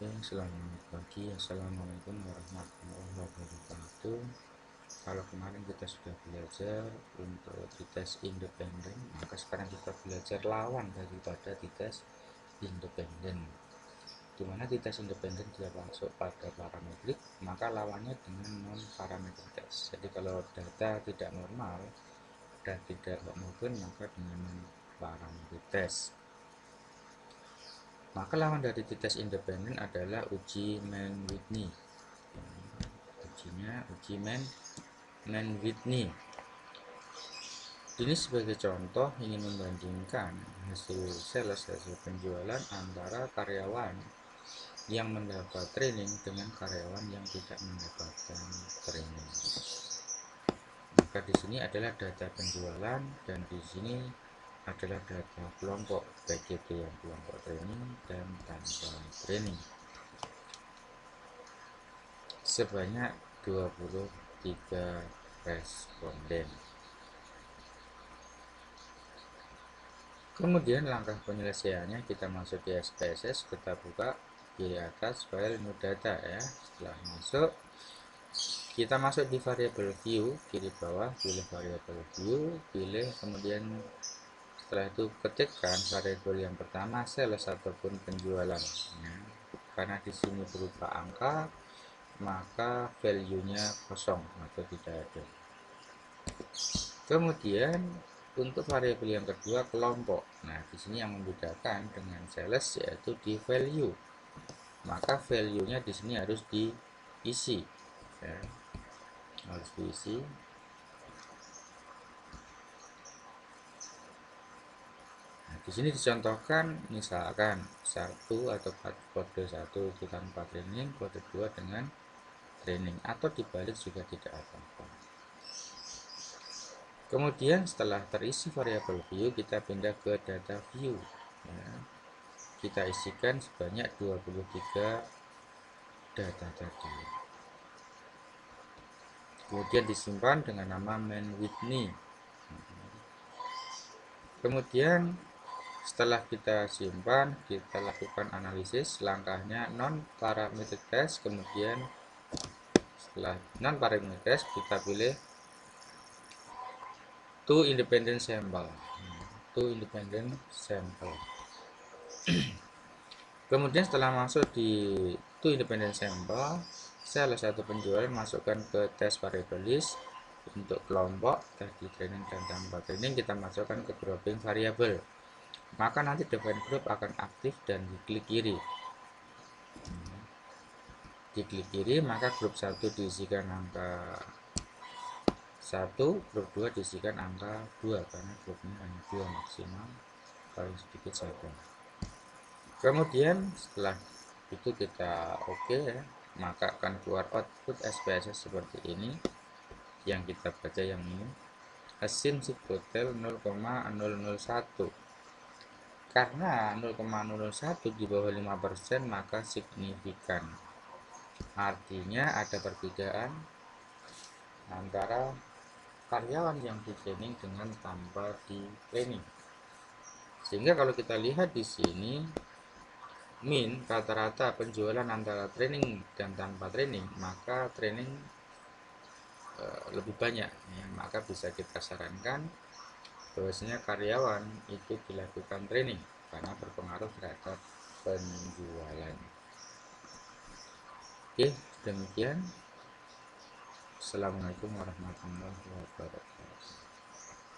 Selamat pagi, assalamualaikum warahmatullahi wabarakatuh. Kalau kemarin kita sudah belajar untuk dites independen, maka sekarang kita belajar lawan daripada dites independen. Dimana dites independen dia masuk pada parametrik, maka lawannya dengan non parametric test. Jadi kalau data tidak normal dan tidak homogen, maka dengan non parametric test. Maka lawan dari dites independen adalah uji Mann-Whitney. Uji Mann-Whitney. Ini sebagai contoh ingin membandingkan hasil sales, hasil penjualan antara karyawan yang mendapat training dengan karyawan yang tidak mendapatkan training. Maka di sini adalah data penjualan dan di sini adalah data kelompok, baik itu yang kelompok training dan tanpa training. Sebanyak 23 responden. Kemudian langkah penyelesaiannya kita masuk di SPSS, kita buka di atas file new data ya. Setelah masuk, kita masuk di variable view kiri bawah, pilih variable view, pilih kemudian setelah itu ketikkan variabel yang pertama sales ataupun penjualan ya. Karena di sini berupa angka, maka value-nya kosong atau tidak ada. Kemudian untuk variabel yang kedua kelompok. Nah, di sini yang membedakan dengan sales yaitu di value. Maka value-nya di sini harus diisi ya. Harus diisi. Di sini dicontohkan misalkan 1 atau kode 1 itu tanpa training, kode 2 dengan training, atau dibalik juga tidak apa-apa. Kemudian setelah terisi variabel view, kita pindah ke data view ya. Kita isikan sebanyak 23 data tadi. Kemudian disimpan dengan nama Mann-Whitney. Kemudian setelah kita simpan, kita lakukan analisis. Langkahnya non parametric test. Kemudian setelah non parametric test, kita pilih two independent sample. Kemudian setelah masuk di two independent sample, salah satu penjualan masukkan ke test variable list. Untuk kelompok tadi training dan tanpa training kita masukkan ke grouping variabel. Maka nanti define group akan aktif dan diklik kiri. Diklik kiri, maka grup 1 diisikan angka 1, grup 2 diisikan angka 2 karena grupnya hanya 2 maksimal, paling sedikit 1. Kemudian setelah itu kita oke ya, maka akan keluar output SPSS seperti ini. Yang kita baca yang ini, assume total 0,001. Karena 0,001 di bawah 5% maka signifikan. Artinya ada perbedaan antara karyawan yang di training dengan tanpa di training. Sehingga kalau kita lihat di sini min rata-rata penjualan antara training dan tanpa training, maka training lebih banyak ya. Maka bisa kita sarankan bahwasanya karyawan itu dilakukan training karena berpengaruh terhadap penjualan. Oke, demikian. Assalamualaikum warahmatullahi wabarakatuh.